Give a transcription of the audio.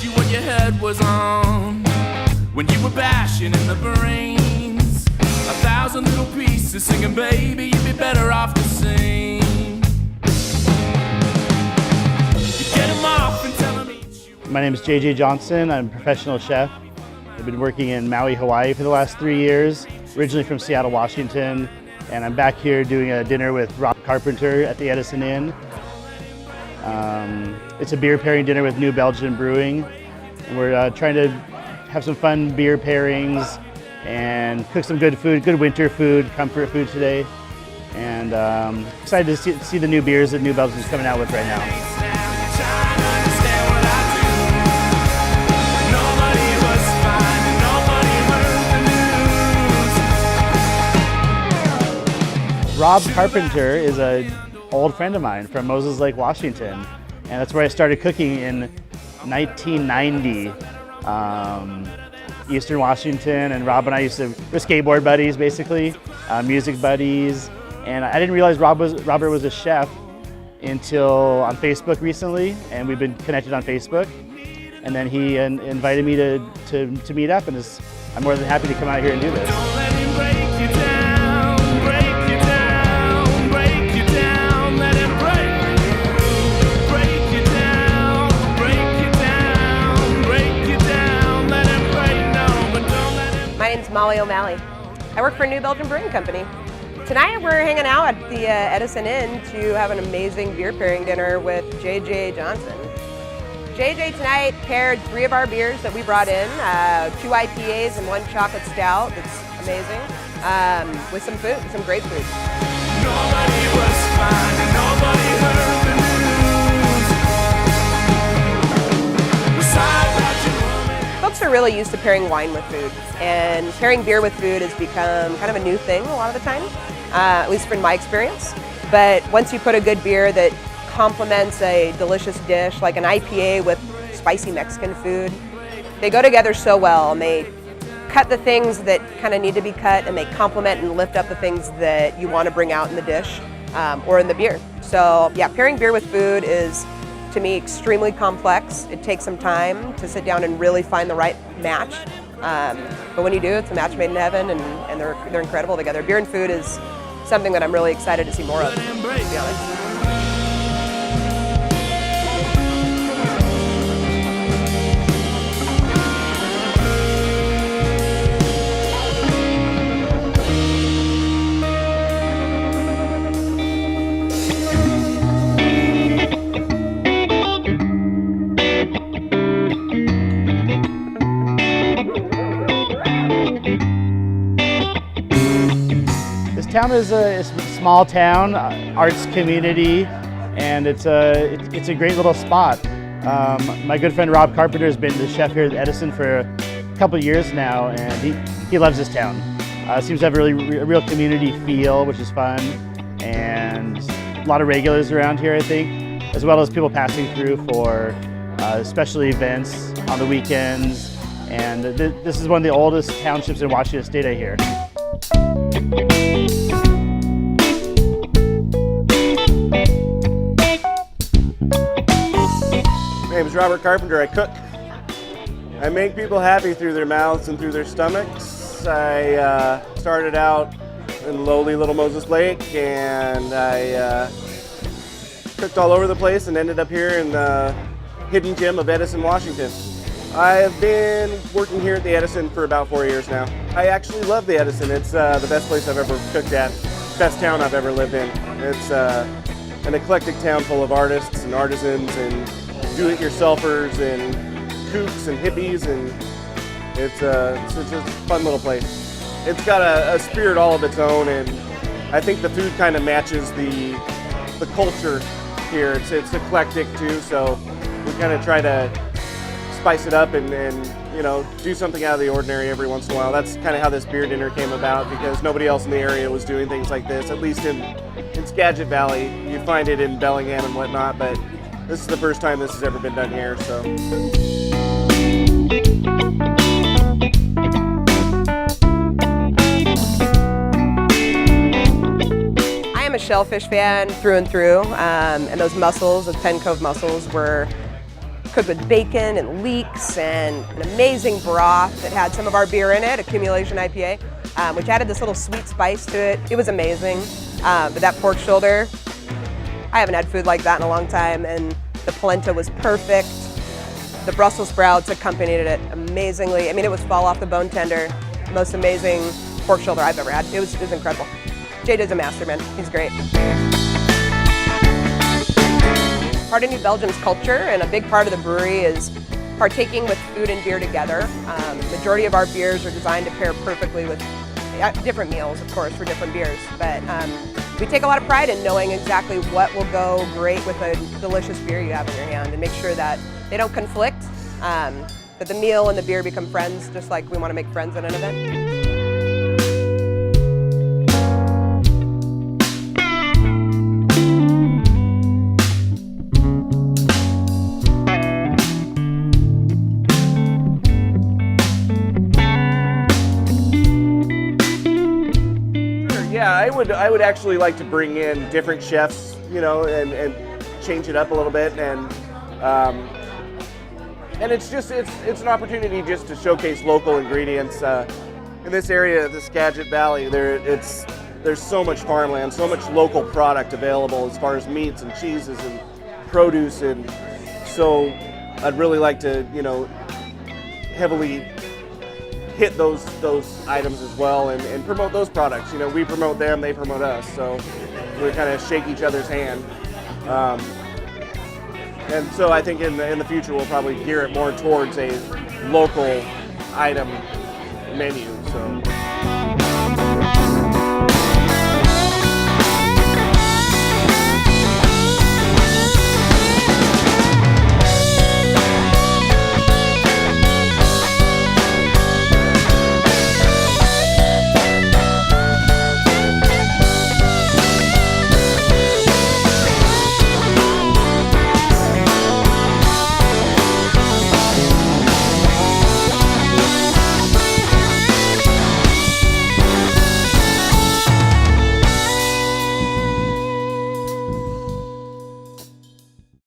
you what your head was on when you were bashing in the brains. 1,000 little pieces singing, baby, you'd be better off to sing. You get 'em off and tell 'em each you. My name is JJ Johnson. I'm a professional chef. I've been working in Maui, Hawaii for the last 3 years, originally from Seattle, Washington, and I'm back here doing a dinner with Robert Carpenter at the Edison Inn. It's a beer pairing dinner with New Belgium Brewing. And we're trying to have some fun beer pairings and cook some good food, good winter food, comfort food today. And excited to see the new beers that New Belgium is coming out with right now. Rob Carpenter is an old friend of mine from Moses Lake, Washington. And that's where I started cooking in 1990. Eastern Washington, and Rob and I we're skateboard buddies basically, music buddies. And I didn't realize Robert was a chef until on Facebook recently, and we've been connected on Facebook. And then he invited me to meet up, and I'm more than happy to come out here and do this. Don't let him break you down, break you down, break you down, let him break you. Break you down, break you down, break you down, let him break, no, but don't let him. My name's Molly O'Malley. I work for New Belgium Brewing Company. Tonight we're hanging out at the Edison Inn to have an amazing beer pairing dinner with JJ Johnson. JJ tonight paired 3 of our beers that we brought in, 2 IPAs and 1 chocolate stout. It's amazing, with some food, some great food. Nobody was fine and nobody heard the news. We're sorry about your woman. Folks are really used to pairing wine with food, and pairing beer with food has become kind of a new thing a lot of the time, at least from my experience. But once you put a good beer that complements a delicious dish, like an IPA with spicy Mexican food, they go together so well, and they cut the things that kind of need to be cut, and they complement and lift up the things that you want to bring out in the dish or in the beer. So yeah, pairing beer with food is, to me, extremely complex. It takes some time to sit down and really find the right match. But when you do, it's a match made in heaven, and they're incredible together. Beer and food is something that I'm really excited to see more of, to be honest. This town is a small town, arts community, and it's a great little spot. My good friend Rob Carpenter has been the chef here at Edison for a couple of years now, and he loves this town. Seems to have a real community feel, which is fun, and a lot of regulars around here, I think, as well as people passing through for special events on the weekends. And this is one of the oldest townships in Washington State, I hear. My name is Robert Carpenter. I cook. I make people happy through their mouths and through their stomachs. I started out in lowly little Moses Lake, and I cooked all over the place and ended up here in the hidden gem of Edison, Washington. I've been working here at the Edison for about 4 years now. I actually love the Edison. It's the best place I've ever cooked at, best town I've ever lived in. It's an eclectic town full of artists and artisans and do-it-yourselfers and kooks and hippies, and it's a fun little place. It's got a spirit all of its own, and I think the food kind of matches the culture here. It's eclectic too, so we kind of try to spice it up and you know, do something out of the ordinary every once in a while. That's kind of how this beer dinner came about, because nobody else in the area was doing things like this, at least in Skagit Valley. You find it in Bellingham and whatnot, but this is the first time this has ever been done here, so. I am a shellfish fan through and through, and those mussels, the Pen Cove mussels, were cooked with bacon and leeks and an amazing broth that had some of our beer in it, Accumulation IPA, which added this little sweet spice to it. It was amazing. But that pork shoulder, I haven't had food like that in a long time, and the polenta was perfect. The Brussels sprouts accompanied it amazingly. I mean, it was fall off the bone tender, most amazing pork shoulder I've ever had. It was incredible. JJ's a master, man. He's great. Part of New Belgium's culture, and a big part of the brewery, is partaking with food and beer together. Majority of our beers are designed to pair perfectly with different meals, of course, for different beers. But we take a lot of pride in knowing exactly what will go great with a delicious beer you have in your hand, and make sure that they don't conflict, that the meal and the beer become friends, just like we want to make friends at an event. Yeah, I would actually like to bring in different chefs, you know, and change it up a little bit, and it's an opportunity just to showcase local ingredients. In this area, the Skagit Valley, there's so much farmland, so much local product available as far as meats and cheeses and produce, and so I'd really like to, you know, heavily hit those items as well, and promote those products. You know, we promote them, they promote us, so we kind of shake each other's hand. And so I think in the future we'll probably gear it more towards a local item menu. So.